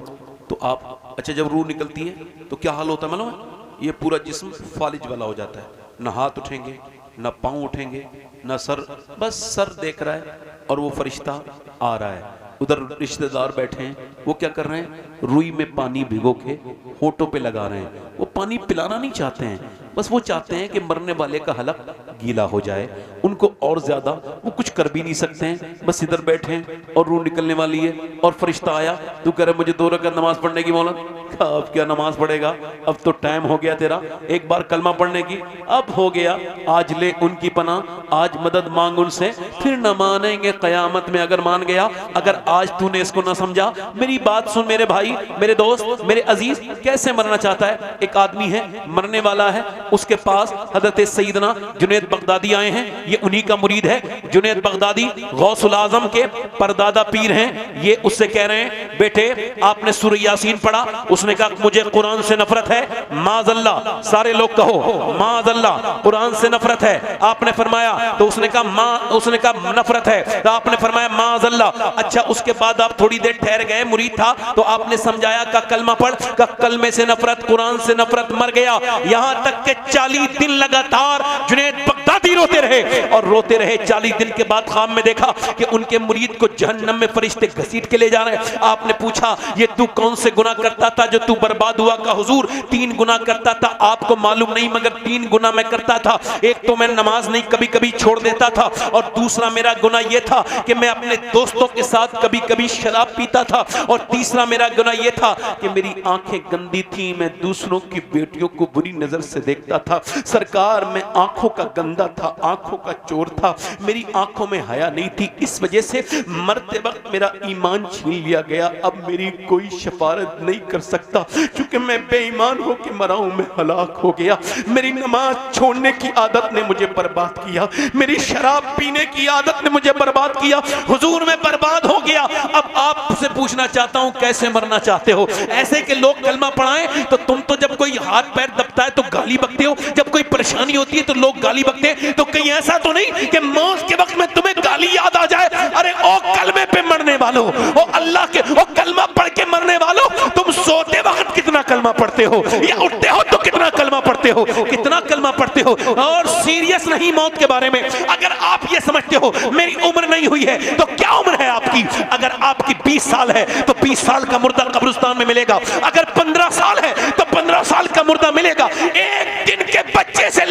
तो आप अच्छा जब रूह निकलती है तो क्या हाल होता है मालूम है? ये पूरा जिस्म फालिज वाला हो जाता है, ना हाथ उठेंगे ना पाँव उठेंगे ना सर, बस सर देख रहा है और वो फरिश्ता आ रहा है। उधर रिश्तेदार बैठे हैं, वो क्या कर रहे हैं? रुई में पानी भिगो के होठों पे लगा रहे हैं। वो पानी पिलाना नहीं चाहते हैं, बस वो चाहते हैं कि मरने वाले का हलक गीला हो जाए। उनको और ज्यादा वो कुछ कर भी नहीं सकते हैं, बस इधर बैठे हैं और रूह निकलने वाली है और फरिश्ता आया, तू कह रहे मुझे 2 रकात नमाज पढ़ने की मौला। अब क्या नमाज पढ़ेगा, अब तो टाइम हो गया तेरा, एक बार कलमा पढ़ने की अब हो गया, आज ले उनकी पनाह, आज मदद मांग उनसे, फिर न मानेंगे कयामत में अगर मान गया। अगर आज तूने इसको ना समझा, मेरी बात सुन मेरे भाई, मेरे दोस्त, मेरे अजीज, कैसे मरना चाहता है? एक आदमी है मरने वाला है, उसके पास हजरत सैयदना जुनैद बगदादी आए हैं। ये उन्हीं का मुरीद है। जुनैद बगदादी गौसुल आजम के परदादा पीर हैं। ये उससे कह रहे हैं बेटे आपने सूरह यासीन पढ़ा? उसने कहा मुझे कुरान से नफरत है। माज़अल्लाह, सारे लोग कहो माज़अल्लाह, कुरान से नफरत है। आपने फरमाया तो उसने कहा नफरत है, तो आपने फरमाया माज़अल्लाह। अच्छा उसके बाद आप थोड़ी देर ठहर गए, मुरीद था तो आपने समझाया का कलमा पढ़, का कलमे से नफरत, कुरान से नफरत, मर गया। यहां तक के 40 दिन लगातार जुनैद बगदादी रोते रहे और रोते रहे। 40 दिन के बाद ख्वाब में देखा कि उनके मुरीद को जहन्नम में फरिश्ते घसीट के ले जा रहे हैं। आपने पूछा ये तू कौन से गुनाह करता था जो तू बर्बाद हुआ? का हुजूर 3 गुनाह करता था, आपको मालूम नहीं मगर 3 गुनाह मैं करता था। एक तो मैं नमाज नहीं कभी कभी छोड़ देता था, और दूसरा मेरा गुनाह यह था कि मैं अपने दोस्तों के साथ कभी कभी शराब पीता था, और तीसरा मेरा गुनाह यह था कि मेरी आंखें गंदी थी, मैं दूसरों की बेटियों को बुरी नजर से देखता था। सरकार मैं आंखों का गंदा था, आंखों का चोर था, मेरी आंखों में हया नहीं थी। इस वजह से मरते वक्त मेरा ईमान छीन लिया गया। अब मेरी कोई शफारत नहीं कर सकता क्योंकि मैं बेईमान होकर मरा हूं, मैं हलाक हो गया। मेरी नमाज छोड़ने की आदत ने मुझे बर्बाद किया, मेरी शराब पीने की आदत ने मुझे बर्बाद किया। हुजूर मैं बर्बाद हो गया। अब आपसे पूछना चाहता हूं कैसे मरना चाहते हो? ऐसे के लोग कलमा पढ़ाएं तो तुम तो जब कोई हाथ पैर दबता है तो गाली बकते हो, जब कोई परेशानी होती है तो लोग गाली बकते हैं। तो कहीं ऐसा तो नहीं कि मौत के वक्त में तुम्हें गाली याद आ जाए? अरे ओ कलमे पे मरने वालों, ओ अल्लाह के ओ कलमा पढ़ के मरने वालों, तुम सोते वक्त कितना कलमा पढ़ते हो या उठते हो तो कितना कलमा पढ़ते हो, कितना कलमा पढ़ते हो? और सीरियस नहीं मौत के बारे में। अगर आप ये समझते हो मेरी उम्र नहीं हुई है तो क्या उम्र है आपकी? अगर आपकी 20 साल है तो 20 साल का मुर्दा कब्रिस्तान में मिलेगा। अगर 15 साल है तो 15 साल का मुर्दा मिलेगा। एक दिन के बच्चे से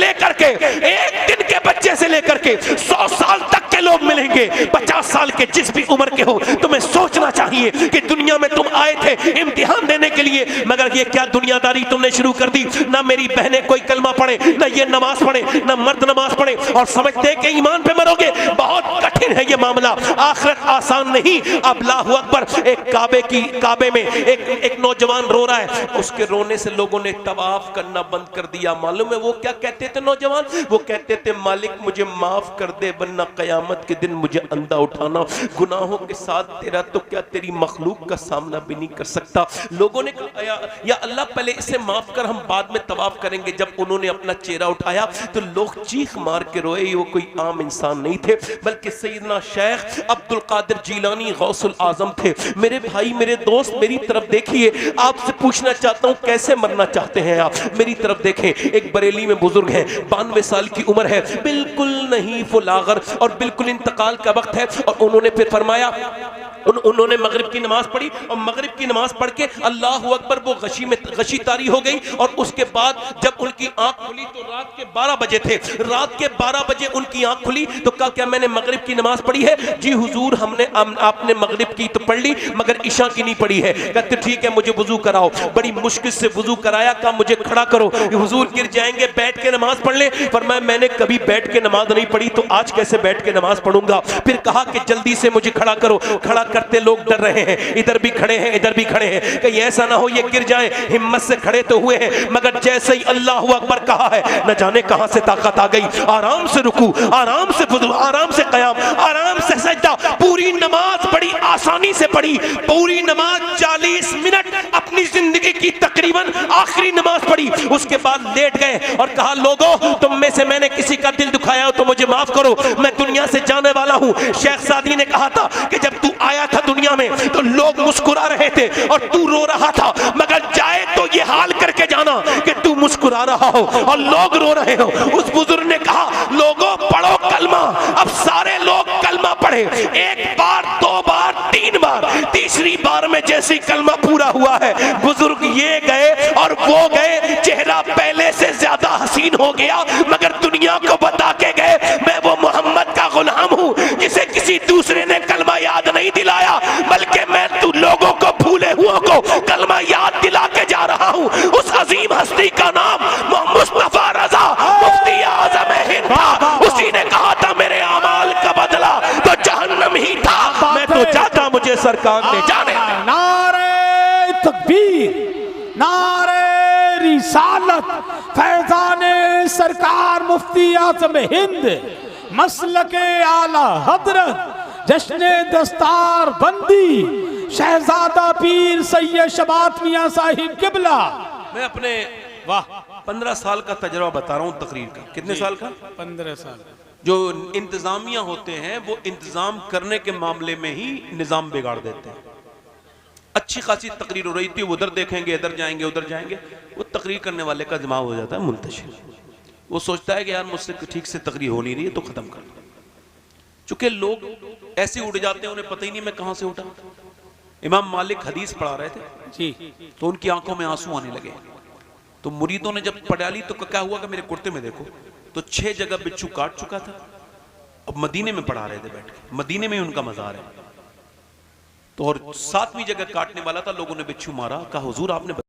लेकर के 100 साल तक के लोग मिलेंगे। 50 साल के जिस भी उम्र के हो, तुम्हें सोचना चाहिए कि दुनिया में तुम आए थे इम्तिहान देने के लिए, मगर ये क्या दुनियादारी तुमने शुरू कर दी? ना मेरी बहनें कोई कलमा पढ़े, ना ये नमाज पढ़े, ना मर्द नमाज पढ़े, और समझते कि ईमान पे मरोगे। बहुत कठिन है ये मामला, आखिरत आसान नहीं। अब अल्लाहु अकबर। एक काबे में एक नौजवान रो रहा है, उसके रोने से लोगों ने तवाफ करना बंद कर दिया। मालूम है वो क्या कहते थे नौजवान? वो कहते थे मालिक मुझे माफ कर दे वरना कयामत के दिन मुझे अंधा उठाना। गुनाहों के साथ तेरा तो क्या तेरी मखलूक का सामना भी नहीं कर सकता। लोगों ने कहा या अल्लाह पहले इसे माफ कर, हम बाद में तवाफ करेंगे। जब उन्होंने अपना चेहरा उठाया तो लोग चीख मार के रोए। वो कोई आम इंसान नहीं थे, बल्कि सैयदना शेख अब्दुल कादिर जीलानी गौसुल आजम थे। मेरे भाई, मेरे दोस्त, मेरी तरफ देखिए। आपसे पूछना चाहता हूं कैसे मरना चाहते हैं आप? मेरी तरफ देखें। एक बरेली में बुजुर्ग है, 92 साल की उम्र है, बिल्कुल नहीं फुलागर और बिल्कुल इंतकाल का वक्त है। और उन्होंने फिर फरमाया, उन्होंने मगरिब की नमाज पढ़ी और मगरिब की नमाज पढ़ के अल्लाह अकबर वो गशी तारी हो गई। और उसके बाद जब उनकी आंख खुली तो रात के 12 बजे थे। रात के 12 बजे उनकी आंख खुली तो कहा क्या मैंने मगरिब की नमाज पढ़ी है? जी हुजूर आपने मगरिब की तो पढ़ ली मगर इशा की नहीं पढ़ी है। कहते ठीक है मुझे वुजू कराओ। बड़ी मुश्किल से वुजू कराया, कहा मुझे खड़ा करो, हुजूर गिर जाएंगे, बैठ के नमाज पढ़ ले। फरमाया मैंने कभी बैठ के नमाज नहीं पढ़ी तो आज कैसे बैठ के नमाज पढ़ूंगा? फिर कहा कि जल्दी से मुझे खड़ा करो। खड़ा करते लोग डर रहे हैं, इधर भी खड़े हैं, इधर भी खड़े हैं, कहीं ऐसा ना हो ये गिर जाए। हिम्मत से खड़े तो हुए हैं, मगर जैसे ही अल्लाहु अकबर कहा है न जाने कहां से ताकत आ गई। आराम से रुकू, आराम से वुजू, आराम से कयाम, आराम से सजदा। पूरी नमाज बड़ी आसानी से पढ़ी, पूरी नमाज 40 मिनट अपनी जिंदगी की तकरीबन आखिरी नमाज पढ़ी। उसके बाद लेट गए और कहा लोगों तुम में से मैंने किसी का दिल दुखाया हो तो मुझे माफ करो, मैं दुनिया से जाने वाला हूं। शेख सादी ने कहा था कि जब तू आया था दुनिया दुनिया में तो लोग मुस्कुरा रहे थे और तू रो रहा था, मगर जाए तो ये हाल करके जाना कि तू मुस्कुरा रहा हो और लोग रो रहे हो। उस बुजुर्ग ने कहा, लोगों पढ़ो कलमा। अब सारे लोग कलमा पढ़े, एक बार, दो बार, तीन बार, तीसरी बार में जैसी कलमा पूरा हुआ है, बुजुर्ग ये गए और वो गए, चेहरा पहले से ज्यादा हसीन हो गया, मगर दुनिया को बता के गए, मैं वो मोहम्मद का गुलाम हूं जिसे किसी दूसरे ने कलमा याद नहीं दिलाया, बल्कि मैं तू लोगों को, भूले हुओं को कलमा याद दिला के जा रहा हूं। उस अजीम हस्ती का नाम मुस्तफा रजा मुफ्ती आज़म हिंद था। उसी ने कहा था, मेरे अमाल का बदला तो जहन्नम ही था, मैं तो चाहता मुझे सरकार ने जाने। नारे तकबीर, नारे रिसालत, फैजाने सरकार मुफ्ती आज़म हिंद, मसलके आला हजरत, जश्ने दस्तार बंदी शहजादा पीर सैयद शबात मियां साहिब किबला। मैं अपने वाह 15 साल का तजर्बा बता रहा हूँ तकरीर का। कितने साल का? 15 साल। जो इंतजामिया होते हैं वो इंतजाम करने के मामले में ही निजाम बिगाड़ देते हैं। अच्छी खासी तकरीर हो रही थी, वो उधर देखेंगे, इधर जाएंगे, उधर जाएंगे, वो तकरीर करने वाले का दिमाग हो जाता है मुंतशिर। वो सोचता है कि यार मुझसे ठीक से तकरीर हो नहीं रही है तो खत्म कर दो। चूंकि लोग ऐसे उड़ जाते हैं, उन्हें पता ही नहीं मैं कहां से उठा। इमाम मालिक हदीस पढ़ा रहे थे जी, तो उनकी आंखों में आंसू आने लगे। तो मुरीदों ने जब पढ़ा ली तो क्या हुआ कि मेरे कुर्ते में देखो तो 6 जगह बिच्छू काट चुका था। अब मदीने में पढ़ा रहे थे बैठ के, मदीने में ही उनका मजार है। तो और 7वीं जगह काटने वाला था, लोगों ने बिच्छू मारा, कहा हुजूर आपने